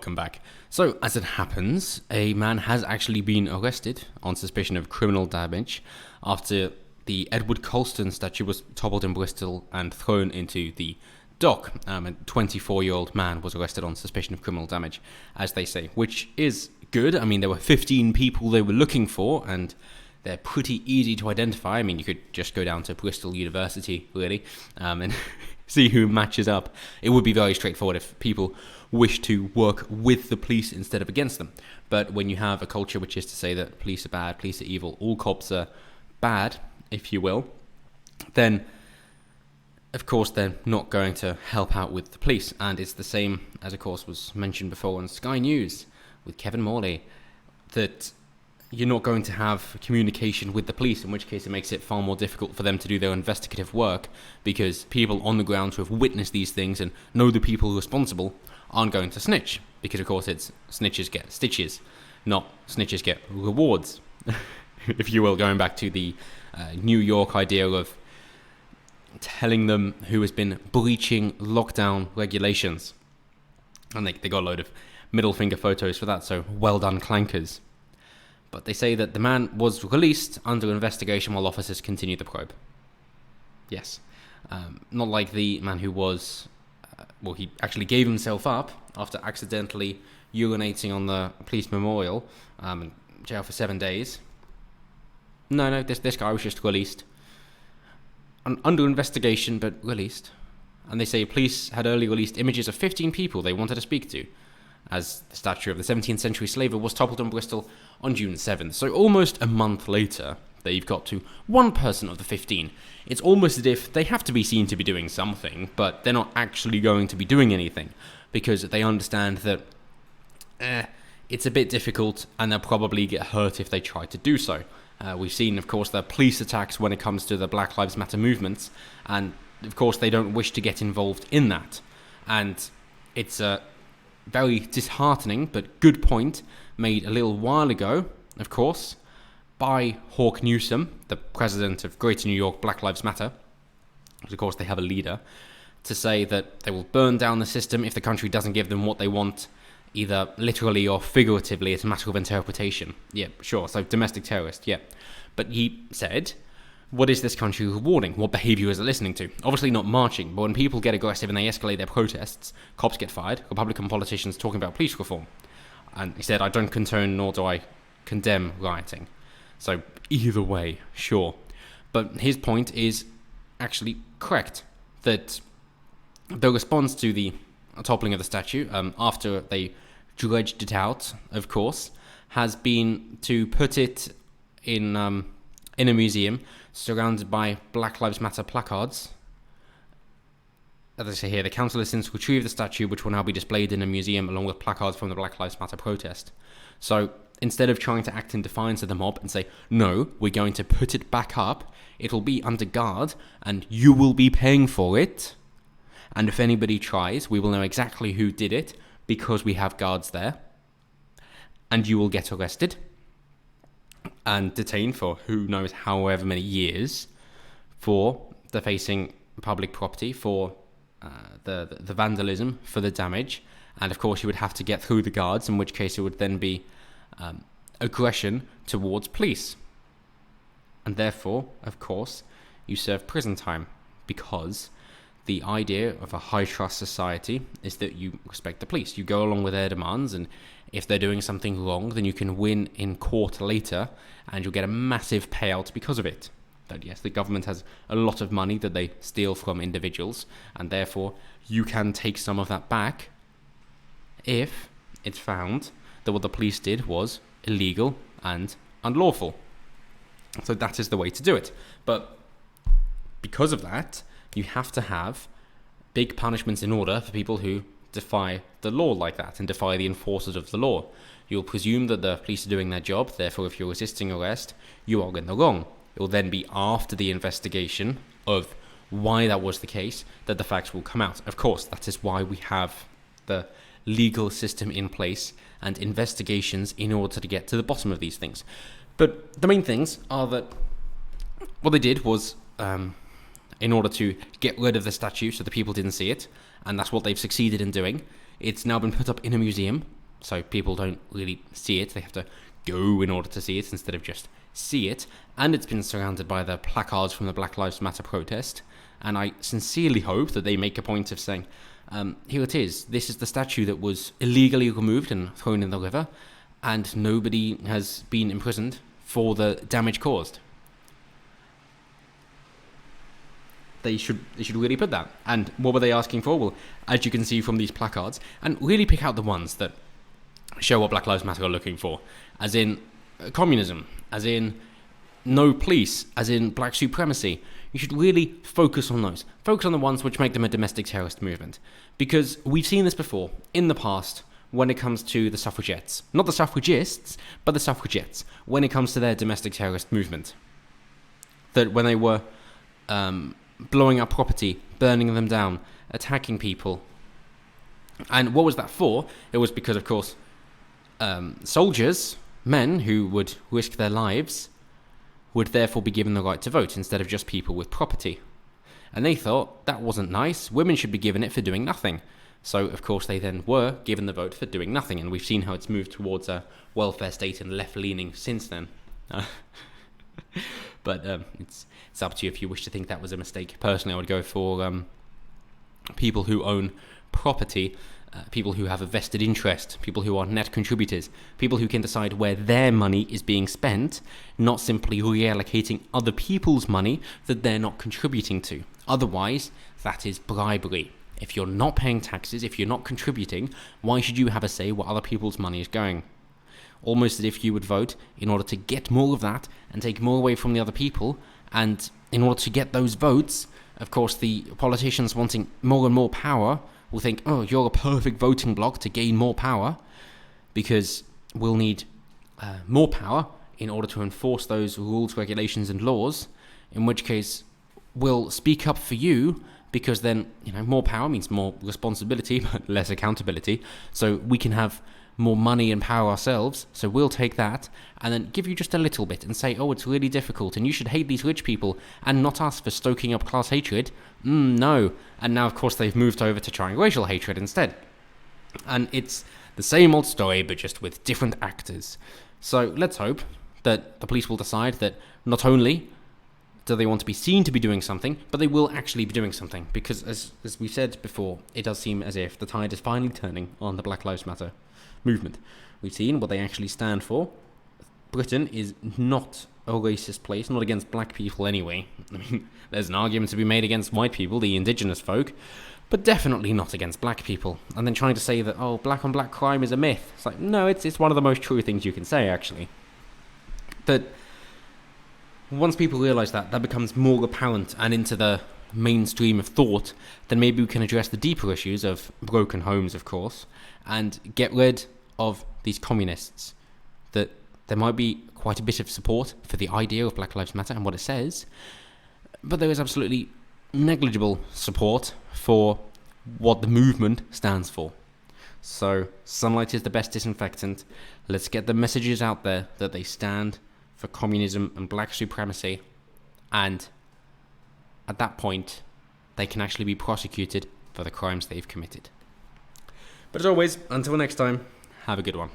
welcome back. So, as it happens, a man has actually been arrested on suspicion of criminal damage after the Edward Colston statue was toppled in Bristol and thrown into the dock. A 24-year-old man was arrested on suspicion of criminal damage, as they say, which is good. I mean, there were 15 people they were looking for, and they're pretty easy to identify. I mean, you could just go down to Bristol University, really, and see who matches up. It would be very straightforward if people wish to work with the police instead of against them. But when you have a culture which is to say that police are bad, police are evil, all cops are bad, if you will, then of course they're not going to help out with the police. And it's the same as, of course, was mentioned before on Sky News with Kevin Morley, that you're not going to have communication with the police, in which case it makes it far more difficult for them to do their investigative work, because people on the ground who have witnessed these things and know the people responsible aren't going to snitch, because of course it's snitches get stitches, not snitches get rewards, if you will, going back to the New York idea of telling them who has been breaching lockdown regulations. And they got a load of middle finger photos for that, so well done, clankers. But they say that the man was released under investigation while officers continue the probe. Yes. Not like the man who was... he actually gave himself up after accidentally urinating on the police memorial, in jail for 7 days. No, this guy was just released. Under investigation, but released. And they say police had earlier released images of 15 people they wanted to speak to, as the statue of the 17th century slaver was toppled in Bristol on June 7th. So almost a month later, they've got to one person of the 15. It's almost as if they have to be seen to be doing something, but they're not actually going to be doing anything, because they understand that it's a bit difficult and they'll probably get hurt if they try to do so. We've seen, of course, the police attacks when it comes to the Black Lives Matter movements, and of course they don't wish to get involved in that. And it's a very disheartening but good point made a little while ago, of course, by Hawk Newsom, the president of Greater New York Black Lives Matter, because of course they have a leader, to say that they will burn down the system if the country doesn't give them what they want, either literally or figuratively. It's a matter of interpretation. Yeah, sure, so domestic terrorist, yeah. But he said, what is this country rewarding? What behaviour is it listening to? Obviously not marching, but when people get aggressive and they escalate their protests, cops get fired, Republican politicians talking about police reform. And he said, I don't condone nor do I condemn rioting. So either way, sure. But his point is actually correct, that the response to the toppling of the statue, after they dredged it out, of course, has been to put it in a museum surrounded by Black Lives Matter placards. As I say here, the council has since retrieved the statue, which will now be displayed in a museum along with placards from the Black Lives Matter protest. So instead of trying to act in defiance of the mob and say, no, we're going to put it back up, it'll be under guard and you will be paying for it. And if anybody tries, we will know exactly who did it because we have guards there. And you will get arrested and detained for who knows however many years for defacing public property, for the vandalism, for the damage. And of course you would have to get through the guards, in which case it would then be aggression towards police. And therefore, of course, you serve prison time, because the idea of a high-trust society is that you respect the police. You go along with their demands, and if they're doing something wrong, then you can win in court later, and you'll get a massive payout because of it. That yes, the government has a lot of money that they steal from individuals, and therefore you can take some of that back if it's found that what the police did was illegal and unlawful. So that is the way to do it. But because of that, you have to have big punishments in order for people who defy the law like that and defy the enforcers of the law. You'll presume that the police are doing their job, therefore if you're resisting arrest, you are in the wrong. It will then be after the investigation of why that was the case that the facts will come out. Of course, that is why we have the legal system in place and investigations in order to get to the bottom of these things. But the main things are that what they did was, in order to get rid of the statue so the people didn't see it, and that's what they've succeeded in doing, it's now been put up in a museum so people don't really see it. They have to go in order to see it instead of just see it. And it's been surrounded by the placards from the Black Lives Matter protest. And I sincerely hope that they make a point of saying, here it is. This is the statue that was illegally removed and thrown in the river, and nobody has been imprisoned for the damage caused. They should really put that. And what were they asking for? Well, as you can see from these placards, and really pick out the ones that show what Black Lives Matter are looking for, as in communism, as in no police, as in black supremacy. You should really focus on those. Focus on the ones which make them a domestic terrorist movement. Because we've seen this before, in the past, when it comes to the suffragettes. Not the suffragists, but the suffragettes, when it comes to their domestic terrorist movement. That when they were blowing up property, burning them down, attacking people. And what was that for? It was because, of course, soldiers, men who would risk their lives, would therefore be given the right to vote instead of just people with property. And they thought that wasn't nice. Women should be given it for doing nothing. So, of course, they then were given the vote for doing nothing. And we've seen how it's moved towards a welfare state and left-leaning since then. But it's up to you if you wish to think that was a mistake. Personally, I would go for people who own property, people who have a vested interest, people who are net contributors, people who can decide where their money is being spent, not simply reallocating other people's money that they're not contributing to. Otherwise, that is bribery. If you're not paying taxes, if you're not contributing, why should you have a say where other people's money is going? Almost as if you would vote in order to get more of that and take more away from the other people. And in order to get those votes, of course, the politicians wanting more and more power will think, oh, you're a perfect voting bloc to gain more power, because we'll need more power in order to enforce those rules, regulations, and laws, in which case we'll speak up for you, because then, more power means more responsibility, but less accountability. So we can have more money and power ourselves, so we'll take that and then give you just a little bit and say, oh, it's really difficult and you should hate these rich people and not us for stoking up class hatred. No. And now, of course, they've moved over to trying racial hatred instead. And it's the same old story, but just with different actors. So let's hope that the police will decide that not only do they want to be seen to be doing something, but they will actually be doing something. Because as we said before, it does seem as if the tide is finally turning on the Black Lives Matter movement. We've seen what they actually stand for. Britain is not a racist place, not against black people anyway. I mean, there's an argument to be made against white people, the indigenous folk, but definitely not against black people. And then trying to say that, oh, black on black crime is a myth. It's like, no, it's one of the most true things you can say, actually. That once people realise that becomes more apparent and into the mainstream of thought, then maybe we can address the deeper issues of broken homes, of course, and get rid of these communists. That there might be quite a bit of support for the idea of Black Lives Matter and what it says, but there is absolutely negligible support for what the movement stands for. So sunlight is the best disinfectant. Let's get the messages out there that they stand for communism and black supremacy, and at that point they can actually be prosecuted for the crimes they've committed. But as always, until next time, have a good one.